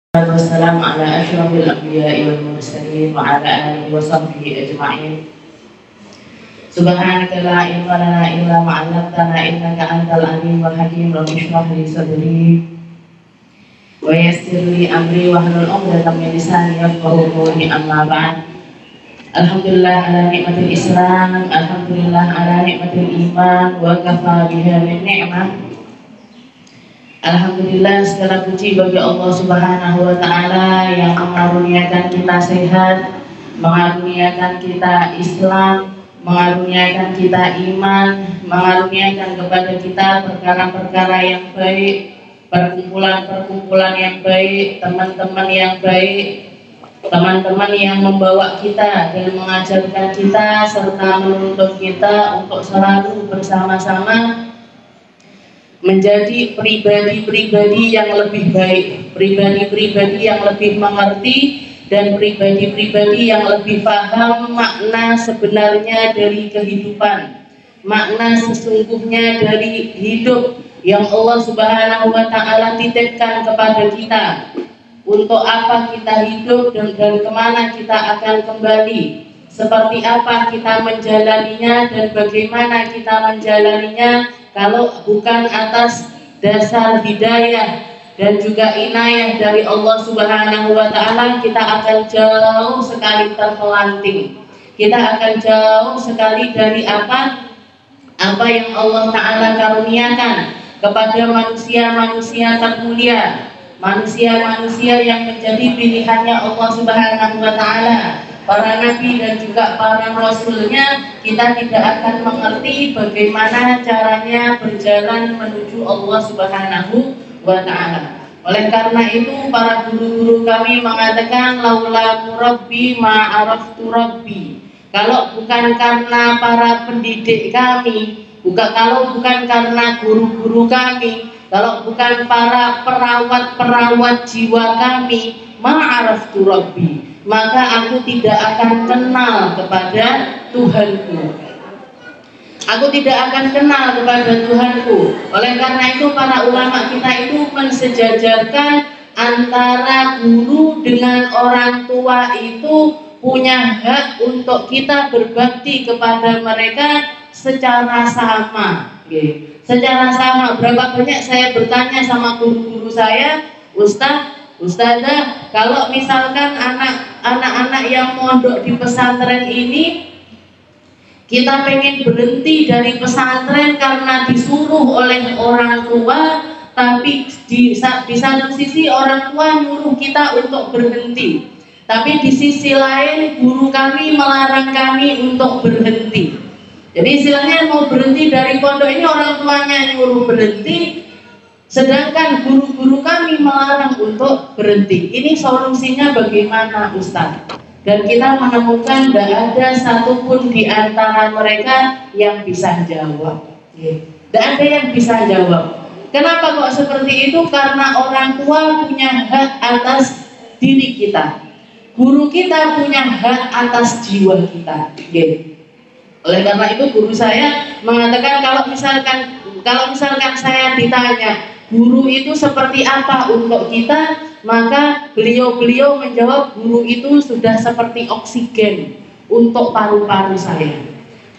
Wassalamu ala asyrafil anbiya'i wal mursalin wa ala alihi wa sahbihi ajma'in. Subhanaka la ilma lana illa ma 'allamtana innaka antal alimul hakim. Rabbi shrah li sadri wa yassir li amri wahlul 'uqdatam min lisani yafqahu qawli. Amma ba'd. Alhamdulillah ala nikmatil Islam, alhamdulillah ala nikmatil iman, wa kafa biha min ni'mah. Alhamdulillah, segala puji bagi Allah Subhanahu wa Ta'ala yang mengaruniakan kita sehat, mengaruniakan kita Islam, mengaruniakan kita iman, mengaruniakan kepada kita perkara-perkara yang baik, perkumpulan-perkumpulan yang baik, teman-teman yang baik, teman-teman yang membawa kita dan mengajarkan kita serta menuntut kita untuk selalu bersama-sama menjadi pribadi-pribadi yang lebih baik, pribadi-pribadi yang lebih mengerti, dan pribadi-pribadi yang lebih paham makna sebenarnya dari kehidupan, makna sesungguhnya dari hidup yang Allah Subhanahu wa Ta'ala titipkan kepada kita. Untuk apa kita hidup dan kemana kita akan kembali, seperti apa kita menjalaninya dan bagaimana kita menjalaninya. Kalau bukan atas dasar hidayah dan juga inayah dari Allah Subhanahu wa Ta'ala, kita akan jauh sekali terpelanting. Kita akan jauh sekali dari apa yang Allah Ta'ala karuniakan kepada manusia-manusia termulia, manusia-manusia yang menjadi pilihannya Allah Subhanahu wa Ta'ala, para nabi dan juga para rasulnya. Kita tidak akan mengerti bagaimana caranya berjalan menuju Allah Subhanahu wa Ta'ala. Oleh karena itu para guru-guru kami mengatakan laula murabbi ma'araftu rabbi. Kalau bukan karena para pendidik kami, kalau bukan karena guru-guru kami, kalau bukan para perawat-perawat jiwa kami, ma'araftu rabbi, maka aku tidak akan kenal kepada Tuhanku. Aku tidak akan kenal kepada Tuhanku. Oleh karena itu para ulama kita itu mensejajarkan antara guru dengan orang tua itu punya hak untuk kita berbakti kepada mereka secara sama. Secara sama. Berapa banyak saya bertanya sama guru-guru saya, Ustazah, kalau misalkan anak-anak yang mondok di pesantren ini, kita pengen berhenti dari pesantren karena disuruh oleh orang tua, tapi di satu sisi orang tua nyuruh kita untuk berhenti, tapi di sisi lain guru kami melarang kami untuk berhenti. Jadi istilahnya mau berhenti dari pondok ini orang tuanya nyuruh berhenti, sedangkan guru-guru kami melarang untuk berhenti. Ini solusinya bagaimana, Ustaz? Dan kita menemukan tidak ada satupun di antara mereka yang bisa jawab. Tidak ada yang bisa jawab. Kenapa kok seperti itu? Karena orang tua punya hak atas diri kita, guru kita punya hak atas jiwa kita. Oleh karena itu guru saya mengatakan kalau misalkan saya ditanya guru itu seperti apa untuk kita, maka beliau menjawab guru itu sudah seperti oksigen untuk paru-paru saya.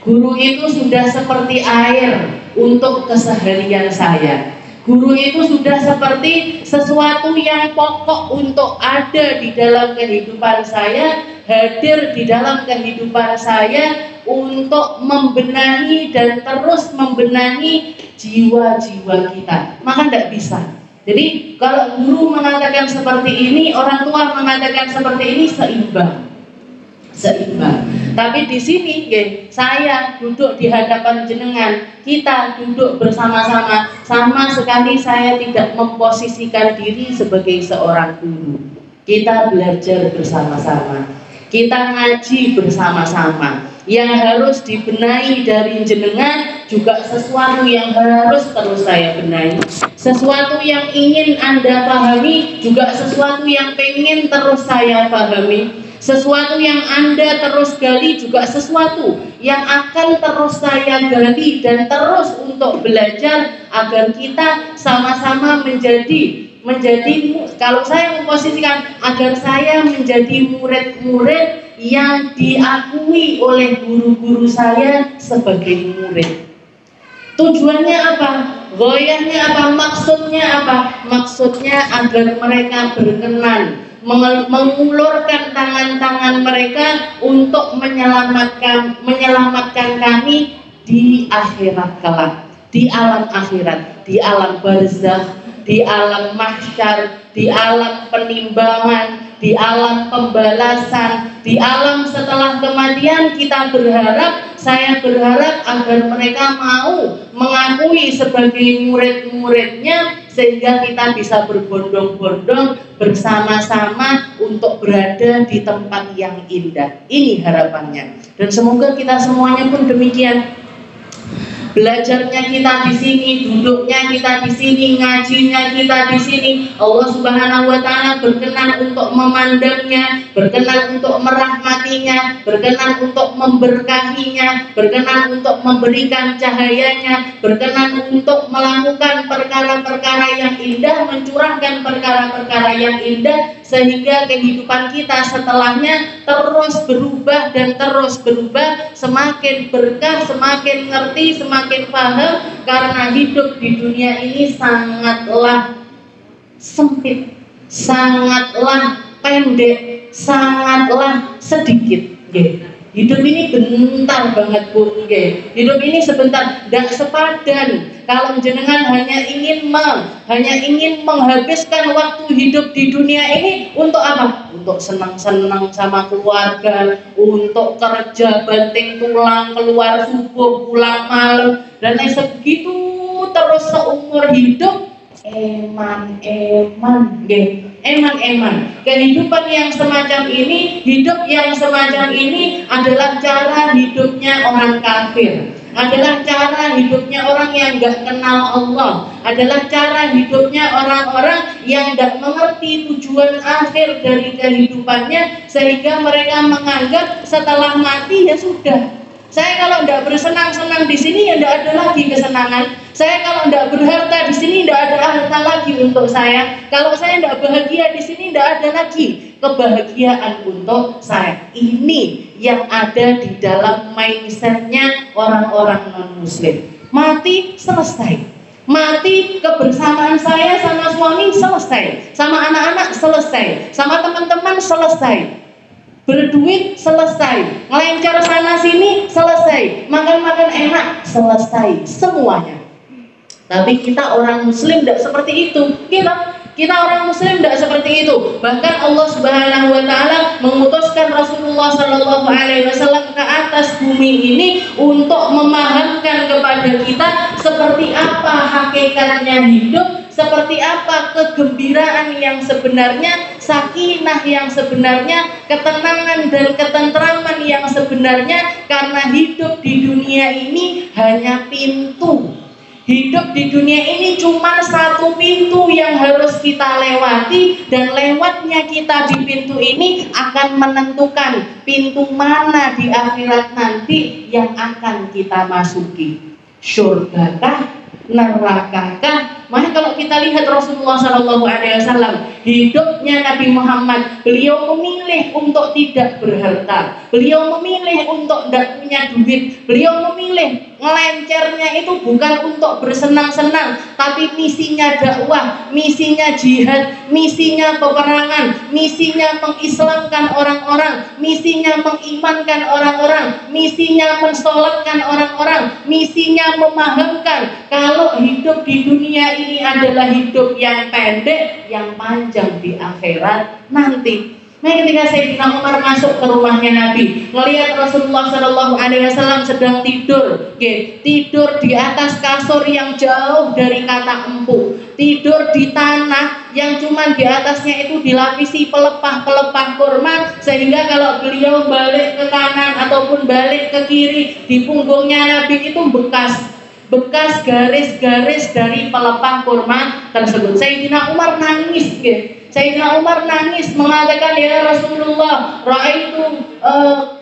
Guru itu sudah seperti air untuk keseharian saya. Guru itu sudah seperti sesuatu yang pokok untuk ada di dalam kehidupan saya, hadir di dalam kehidupan saya untuk membenahi dan terus membenahi jiwa-jiwa kita. Maka tidak bisa. Jadi kalau guru mengatakan seperti ini, orang tua mengatakan seperti ini, seimbang. Tapi di sini saya duduk di hadapan jenengan, kita duduk bersama-sama, sama sekali saya tidak memposisikan diri sebagai seorang guru. Kita belajar bersama-sama, kita ngaji bersama-sama. Yang harus dibenahi dari jenengan juga sesuatu yang harus terus saya benahi. Sesuatu yang ingin Anda pahami juga sesuatu yang pengen terus saya pahami. Sesuatu yang Anda terus gali juga sesuatu yang akan terus saya gali dan terus untuk belajar agar kita sama-sama menjadi kalau saya memposisikan agar saya menjadi murid-murid yang diakui oleh guru-guru saya sebagai murid. Tujuannya apa? Goyahnya apa? Maksudnya apa? Maksudnya agar mereka berkenan mengulurkan tangan-tangan mereka untuk menyelamatkan kami di akhirat kelak, di alam akhirat, di alam barzakh, di alam mahsyar, di alam penimbangan, di alam pembalasan, di alam setelah kematian. Saya berharap agar mereka mau mengakui sebagai murid-muridnya, sehingga kita bisa berbondong-bondong bersama-sama untuk berada di tempat yang indah. Ini harapannya, dan semoga kita semuanya pun demikian. Belajarnya kita di sini, duduknya kita di sini, ngajinya kita di sini. Allah Subhanahu wa Ta'ala berkenan untuk memandangnya, berkenan untuk merahmatinya, berkenan untuk memberkahinya, berkenan untuk memberikan cahayanya, berkenan untuk melakukan perkara-perkara yang indah, mencurahkan perkara-perkara yang indah, sehingga kehidupan kita setelahnya terus berubah dan terus berubah, semakin berkah, semakin ngerti, semakin paham. Karena hidup di dunia ini sangatlah sempit, sangatlah pendek, sangatlah sedikit. Hidup ini bentar banget, Bu. Hidup ini sebentar, tidak sepadan. Kalau jenengan hanya ingin menghabiskan waktu hidup di dunia ini untuk apa? Untuk senang-senang sama keluarga, untuk kerja banting tulang, keluar subuh, pulang malam, dan lain segitu terus seumur hidup. Eman. Kehidupan yang semacam ini, hidup yang semacam ini adalah cara hidupnya orang kafir, adalah cara hidupnya orang yang gak kenal Allah, adalah cara hidupnya orang-orang yang gak mengerti tujuan akhir dari kehidupannya, sehingga mereka menganggap setelah mati ya sudah. Saya kalau tidak bersenang-senang di sini ya tidak ada lagi kesenangan. Saya kalau tidak berharta di sini tidak ada harta lagi untuk saya. Kalau saya tidak bahagia di sini tidak ada lagi kebahagiaan untuk saya. Ini yang ada di dalam mindsetnya orang-orang non-muslim. Mati selesai. Mati kebersamaan saya sama suami selesai, sama anak-anak selesai, sama teman-teman selesai. Berduit selesai, ngelencar sana sini selesai, makan-makan enak selesai, semuanya. Tapi kita orang muslim tidak seperti itu. Kita orang muslim tidak seperti itu. Bahkan Allah Subhanahu wa Ta'ala mengutuskan Rasulullah Sallallahu Alaihi Wasallam ke atas bumi ini untuk memahamkan kepada kita seperti apa hakikatnya hidup, seperti apa kegembiraan yang sebenarnya, sakinah yang sebenarnya, ketenangan dan ketentraman yang sebenarnya. Karena hidup di dunia ini hanya pintu. Hidup di dunia ini cuma satu pintu yang harus kita lewati, dan lewatnya kita di pintu ini akan menentukan pintu mana di akhirat nanti yang akan kita masuki. Syurgakah, nerakakah? Makanya kalau kita lihat Rasulullah SAW, hidupnya Nabi Muhammad, beliau memilih untuk tidak berharta, beliau memilih untuk tidak punya duit, beliau memilih ngelencernya itu bukan untuk bersenang-senang, tapi misinya dakwah, misinya jihad, misinya peperangan, misinya mengislamkan orang-orang, misinya mengimankan orang-orang, misinya mensolatkan orang-orang, misinya memahamkan kalau hidup di dunia ini adalah hidup yang pendek, yang panjang di akhirat nanti. Nah, ketika Sayyidina Umar masuk ke rumahnya Nabi, melihat Rasulullah SAW sedang tidur, tidur di atas kasur yang jauh dari kata empuk, tidur di tanah yang cuma di atasnya itu dilapisi pelepah-pelepah kurma, sehingga kalau beliau balik ke kanan ataupun balik ke kiri, di punggungnya Nabi itu bekas garis-garis dari pelepah kurma tersebut. Sayyidina Umar nangis, Sayyidina Umar nangis mengatakan, ya Rasulullah, ra'aitu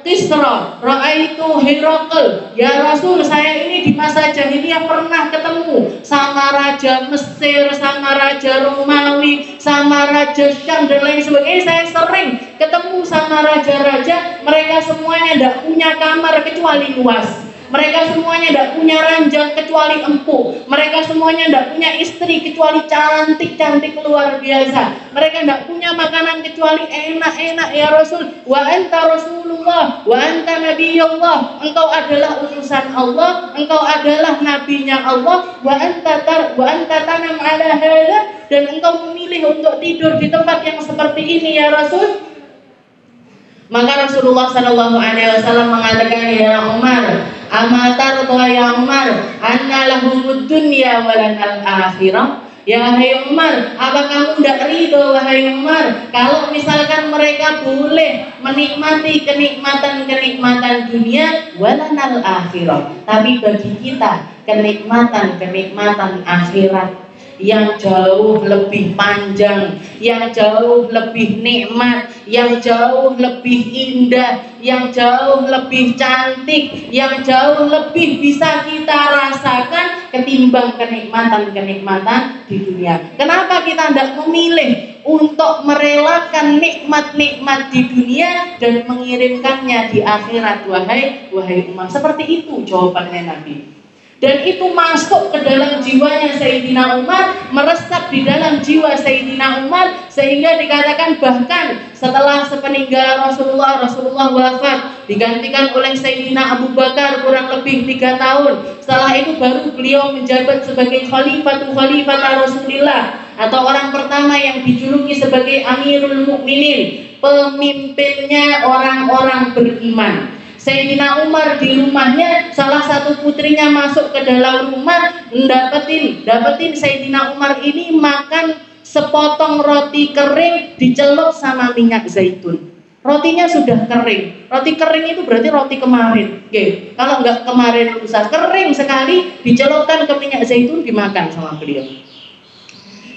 Kisra, ra'aitu Herakl. Ya Rasul, saya ini di masa jahiliyah pernah ketemu sama raja Mesir, sama raja Romawi, sama raja Syam dan lain sebagainya. Saya sering ketemu sama raja-raja, mereka semuanya tidak punya kamar kecuali luas. Mereka semuanya tidak punya ranjang kecuali empuk. Mereka semuanya tidak punya istri kecuali cantik-cantik luar biasa. Mereka tidak punya makanan kecuali enak-enak ya Rasul. Wa anta Rasulullah, wa anta Nabiyullah. Engkau adalah utusan Allah, engkau adalah nabinya Allah. Wa anta tanam ala hadza, dan engkau memilih untuk tidur di tempat yang seperti ini ya Rasul. Maka Rasulullah Shallallahu Alaihi Wasallam mengatakan, ya Umar, amatar ya Umar, anna lahumud dunya walanal akhirah. Ya wahai Umar, apa kamu tidak ridho wahai Umar kalau misalkan mereka boleh menikmati kenikmatan dunia walanal akhirah, tapi bagi kita kenikmatan akhirat yang jauh lebih panjang, yang jauh lebih nikmat, yang jauh lebih indah, yang jauh lebih cantik, yang jauh lebih bisa kita rasakan ketimbang kenikmatan di dunia. Kenapa kita tidak memilih untuk merelakan nikmat-nikmat di dunia dan mengirimkannya di akhirat, wahai umat? Seperti itu jawabannya Nabi. Dan itu masuk ke dalam jiwanya Sayyidina Umar, meresap di dalam jiwa Sayyidina Umar, sehingga dikatakan bahkan setelah sepeninggal Rasulullah wafat, digantikan oleh Sayyidina Abu Bakar kurang lebih 3 tahun. Setelah itu baru beliau menjabat sebagai khalifah Rasulullah, atau orang pertama yang dijuluki sebagai Amirul Mukminin, pemimpinnya orang-orang beriman. Sayyidina Umar di rumahnya, salah satu putrinya masuk ke dalam rumah, dapetin Sayyidina Umar ini makan sepotong roti kering dicelup sama minyak zaitun. Rotinya sudah kering. Roti kering itu berarti roti kemarin. Oke. Kalau enggak kemarin usah kering sekali, dicelupkan ke minyak zaitun, dimakan sama beliau.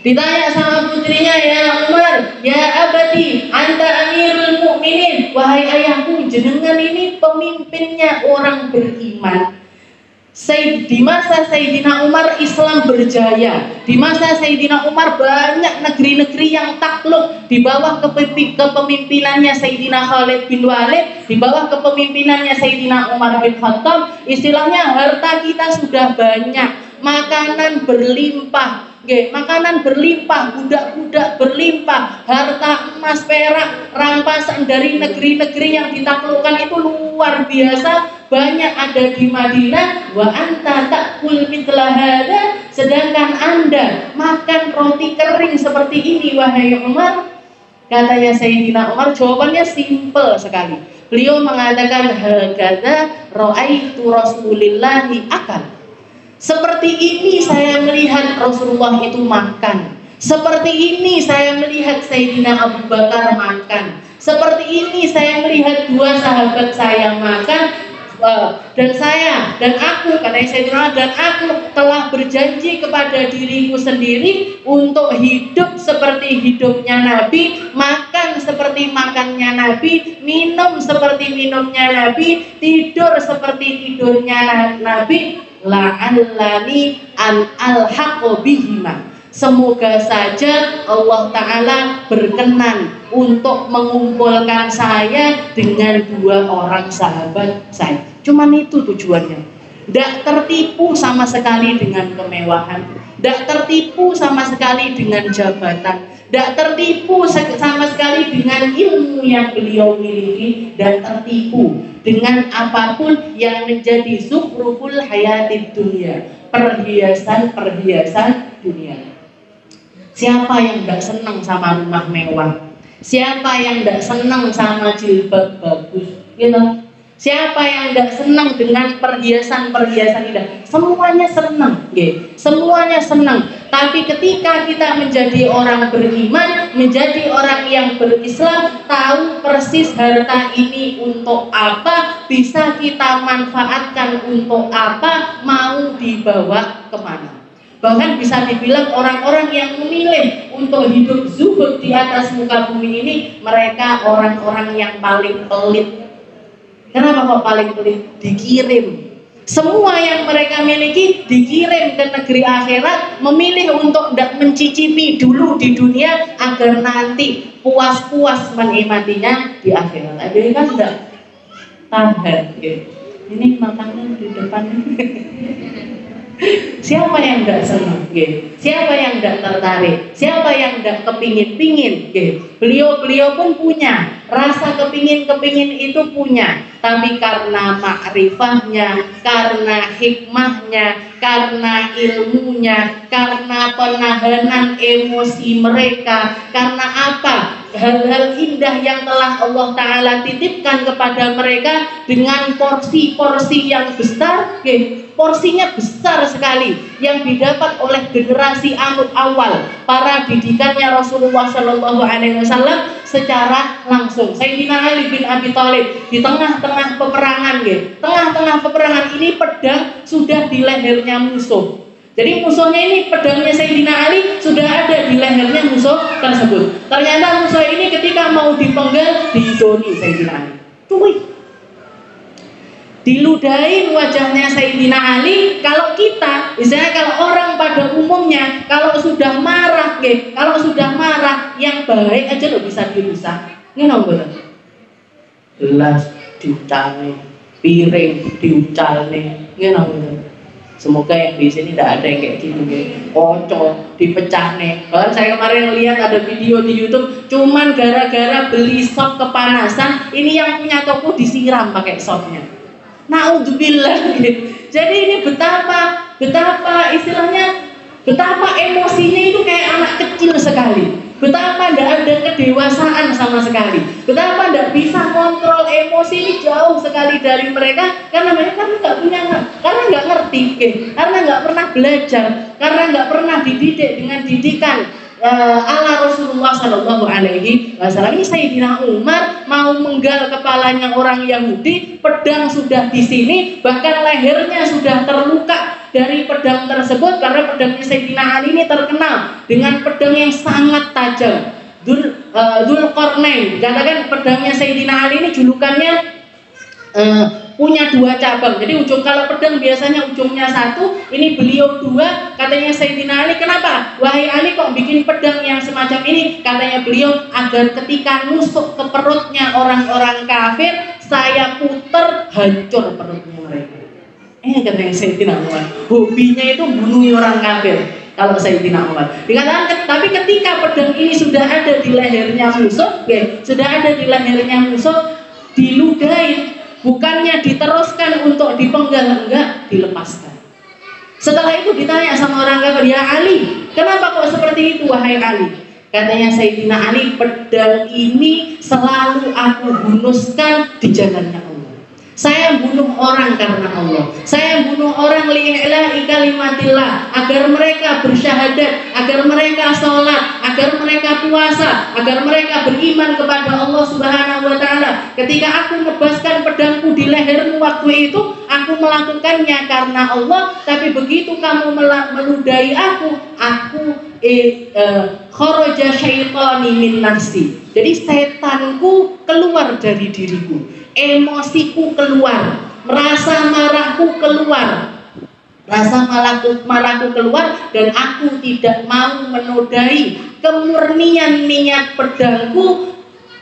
Ditanya sama putrinya, ya Umar, ya abadi, anta amirul mukminin, wahai ayahku, jenengan ini pemimpinnya orang beriman. Di masa Sayyidina Umar Islam berjaya. Di masa Sayyidina Umar banyak negeri-negeri yang takluk di bawah kepemimpinannya Sayyidina Khalid bin Walid, di bawah kepemimpinannya Sayyidina Umar bin Khattab. Istilahnya harta kita sudah banyak, makanan berlimpah. Makanan berlimpah, budak-budak berlimpah, harta emas perak rampasan dari negeri-negeri yang ditaklukkan itu luar biasa banyak ada di Madinah. Wa anta ta'kul mithla hada, sedangkan Anda makan roti kering seperti ini wahai Umar. Katanya Sayyidina Umar, jawabannya simple sekali. Beliau mengatakan, hakadza ra'aitu Rasulillahi akal. Seperti ini saya melihat Rasulullah itu makan. Seperti ini saya melihat Sayyidina Abu Bakar makan. Seperti ini saya melihat 2 sahabat saya makan. Dan aku, katanya Sayyidina, dan aku telah berjanji kepada diriku sendiri untuk hidup seperti hidupnya Nabi, makan seperti makannya Nabi, minum seperti minumnya Nabi, tidur seperti tidurnya Nabi. La'allani an alhaqo bihima. Semoga saja Allah Ta'ala berkenan untuk mengumpulkan saya dengan 2 orang sahabat saya. Cuman itu tujuannya. Tidak tertipu sama sekali dengan kemewahan, tidak tertipu sama sekali dengan jabatan, tidak tertipu sama sekali dengan ilmu yang beliau miliki, dan tertipu dengan apapun yang menjadi zukhruful hayatid dunia, perhiasan dunia. Siapa yang tidak senang sama rumah mewah? Siapa yang tidak senang sama jilbab bagus? Gitu. Siapa yang tidak senang dengan perhiasan indah? Semuanya senang, semuanya senang. Tapi ketika kita menjadi orang beriman, menjadi orang yang berislam, tahu persis harta ini untuk apa, bisa kita manfaatkan untuk apa, mau dibawa kemana. Bahkan bisa dibilang orang-orang yang memilih untuk hidup zuhud di atas muka bumi ini, mereka orang-orang yang paling pelit. Kenapa kok paling pelit? Dikirim. Semua yang mereka miliki dikirim ke negeri akhirat, memilih untuk tidak mencicipi dulu di dunia agar nanti puas-puas menikmatinya di akhirat. Ada kan enggak tahan ya. Ini makanan di depan. Siapa yang tidak senang? Siapa yang tidak tertarik? Siapa yang tidak kepingin-pingin? Beliau pun punya rasa kepingin itu punya, tapi karena makrifahnya, karena hikmahnya, karena ilmunya, karena penahanan emosi mereka, karena apa? Hal-hal indah yang telah Allah Ta'ala titipkan kepada mereka dengan porsi-porsi yang besar, porsinya besar sekali yang didapat oleh generasi awal para didikannya Rasulullah Shallallahu Alaihi Wasallam secara langsung. Sayyidina Ali bin Abi Thalib di tengah-tengah peperangan, tengah-tengah peperangan ini pedang sudah di lehernya musuh. Jadi musuhnya ini pedangnya Sayyidina Ali sudah ada di lehernya musuh tersebut. Ternyata musuh ini ketika mau dipenggal didoni Sayyidina Ali. Diludahin wajahnya Sayyidina Ali. Kalau kita, misalnya kalau orang pada umumnya kalau sudah marah, yang baik aja lo bisa dirusak. Ini nomor gelas diucalne, piring diucalne, ini nomor. Semoga yang di sini tidak ada yang kayak gitu, kocok, dipecah nih. Bahkan saya kemarin lihat ada video di YouTube, cuman gara-gara beli sop kepanasan, ini yang punya toko disiram pakai sopnya. Naudzubillah. Jadi ini betapa istilahnya, betapa emosinya itu kayak anak kecil sekali. Betapa tidak ada kedewasaan sama sekali. Betapa tidak bisa kontrol emosi ini jauh sekali dari mereka. Karena mereka nggak punya, karena nggak ngerti, karena nggak pernah belajar, karena nggak pernah dididik dengan didikan ala Rasulullah Shallallahu Alaihi Wasallam. Ini Sayyidina Umar mau menggal kepalanya orang Yahudi, pedang sudah di sini, bahkan lehernya sudah terluka dari pedang tersebut karena pedangnya Sayyidina Ali ini terkenal dengan pedang yang sangat tajam. Dzulqarnain katakan pedangnya Sayyidina Ali ini julukannya punya dua cabang. Jadi kalau pedang biasanya ujungnya satu, ini beliau dua. Katanya Sayyidina Ali, kenapa? Wahai Ali kok bikin pedang yang semacam ini? Katanya beliau agar ketika nusuk ke perutnya orang-orang kafir, saya puter hancur perutnya mereka. Katanya Sayyidina Umar, hobinya itu bunuh orang kafir. Kalau Sayyidina Umar dikatakan, tapi ketika pedang ini sudah ada di lehernya musuh, diludahin. Bukannya diteruskan untuk dipenggal, enggak, dilepaskan. Setelah itu ditanya sama orang kafir, ya Ali, kenapa kok seperti itu wahai Ali? Katanya Sayyidina Ali, pedang ini selalu aku hunuskan di jalannya Allah. Saya bunuh orang karena Allah. Saya bunuh orang li'ila'i kalimatillah, agar mereka bersyahadat, agar mereka sholat, agar mereka puasa, agar mereka beriman kepada Allah Subhanahu wa Ta'ala. Ketika aku membebaskan pedangku di lehermu waktu itu, aku melakukannya karena Allah. Tapi begitu kamu meludahi aku kharaja syaitani min nafsi. Jadi setanku keluar dari diriku, emosiku keluar, rasa marahku keluar, dan aku tidak mau menodai kemurnian niat pedangku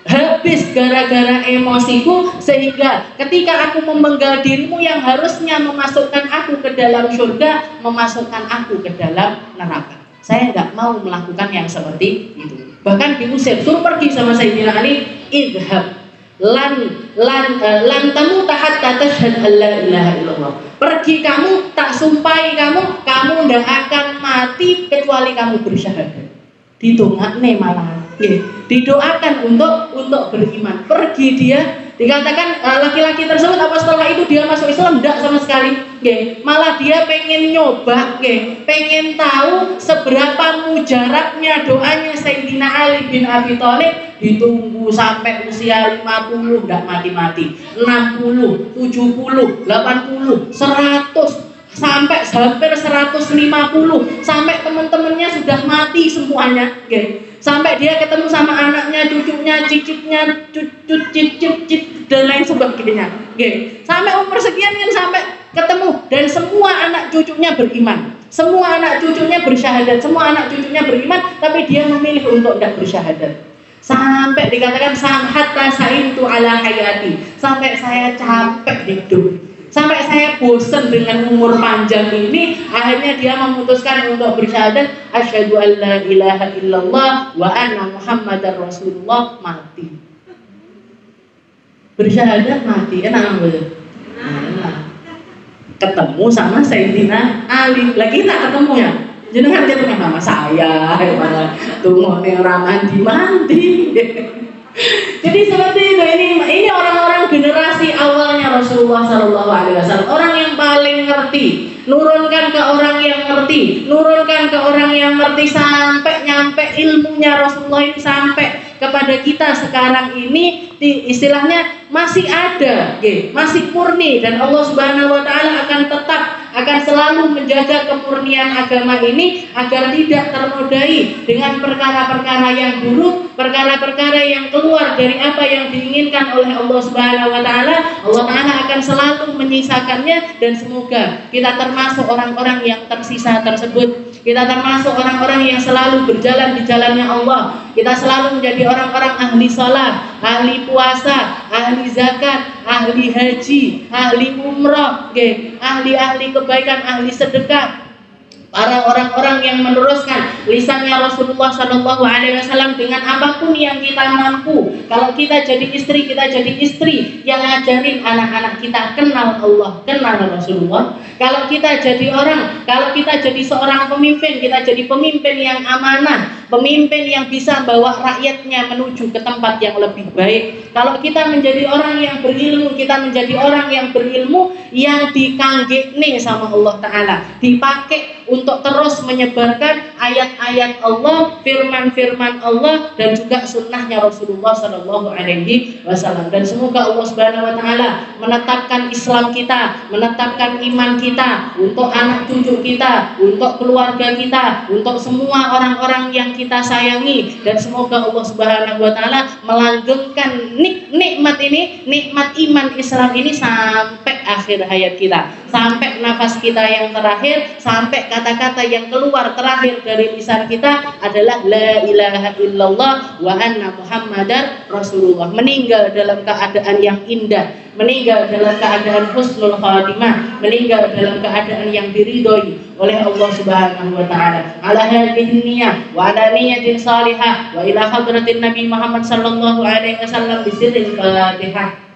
habis gara-gara emosiku, sehingga ketika aku memenggal dirimu yang harusnya memasukkan aku ke dalam surga, memasukkan aku ke dalam neraka. Saya nggak mau melakukan yang seperti itu. Bahkan diusir, suruh pergi sama Sayyidina Ali, idhab lan tamu hatta tashhad alla ilaha illallah. Pergi kamu, tak sumpai kamu tidak akan mati kecuali kamu bersyahadat. Didongakne malah, didoakan untuk beriman. Pergi dia, dikatakan laki-laki tersebut apa setelah itu dia masuk Islam? Tidak sama sekali. Malah dia pengen nyoba, pengen tahu seberapa mujarabnya doanya Sayyidina Ali bin Abi Thalib. Ditunggu sampai usia 50 tidak mati-mati, 60, 70, 80, 100, sampai hampir 150, sampai teman-temannya sudah mati semuanya, sampai dia ketemu sama anaknya, cucunya, cicitnya, cicit dan lain sebagainya, sampai umur sekian kan sampai ketemu, dan semua anak cucunya beriman, semua anak cucunya bersyahadat, semua anak cucunya beriman, tapi dia memilih untuk tidak bersyahadat. Sampai dikatakan hatta saintu ala hayati, sampai saya capek hidup, sampai saya bosan dengan umur panjang ini, akhirnya dia memutuskan untuk bersyahadat asyhadu an la ilaha illallah wa anna muhammadar rasulullah, mati. Bersyahadat mati, enak betul. Ketemu sama Sayyidina Ali, lagi tak ketemu ya? Jenengan ketemu sama saya, tunggu nih ramah di mandi. Jadi seperti itu, ini orang-orang generasi awalnya Rasulullah SAW, orang yang paling ngerti, nurunkan ke orang yang ngerti, nurunkan ke orang yang ngerti, sampai nyampe ilmunya Rasulullah ini sampai kepada kita sekarang ini, istilahnya masih ada, masih murni, dan Allah Subhanahu Wa Taala akan selalu menjaga kemurnian agama ini agar tidak ternodai dengan perkara-perkara yang buruk, perkara-perkara yang keluar dari apa yang diinginkan oleh Allah Subhanahu Wa Taala. Allah Taala akan selalu menyisakannya, dan semoga kita termasuk orang-orang yang tersisa tersebut. Kita termasuk orang-orang yang selalu berjalan di jalannya Allah. Kita selalu menjadi orang-orang ahli salat, ahli puasa, ahli zakat, ahli haji, ahli umrah, ahli-ahli kebaikan, ahli sedekah. Para orang-orang yang meneruskan lisannya Rasulullah SAW dengan apapun yang kita mampu. Kalau kita jadi istri, kita jadi istri yang ngajarin anak-anak kita kenal Allah, kenal Rasulullah. Kalau kita jadi orang, kalau kita jadi seorang pemimpin, kita jadi pemimpin yang amanah, pemimpin yang bisa bawa rakyatnya menuju ke tempat yang lebih baik. Kalau kita menjadi orang yang berilmu, kita menjadi orang yang berilmu yang dikanggekne sama Allah Ta'ala, dipakai untuk terus menyebarkan ayat-ayat Allah, firman-firman Allah, dan juga sunnahnya Rasulullah SAW. Dan semoga Allah Subhanahu Wa Taala menetapkan Islam kita, menetapkan iman kita untuk anak cucu kita, untuk keluarga kita, untuk semua orang-orang yang kita sayangi, dan semoga Allah Subhanahu Wa Taala melanggengkan nikmat ini, nikmat iman Islam ini sampai akhir hayat kita, sampai nafas kita yang terakhir, sampai kata-kata yang keluar terakhir dari lisan kita adalah la ilaha illallah wa anna muhammadar rasulullah. Meninggal dalam keadaan yang indah, meninggal dalam keadaan husnul khatimah, meninggal dalam keadaan yang diridhoi oleh Allah Subhanahu Wa Taala. Ala hadhihi niyyah wa ala niyyatin salihah wa ila hadratin Nabi Muhammad sallallahu alaihi wasallam bi sirril Fatihah.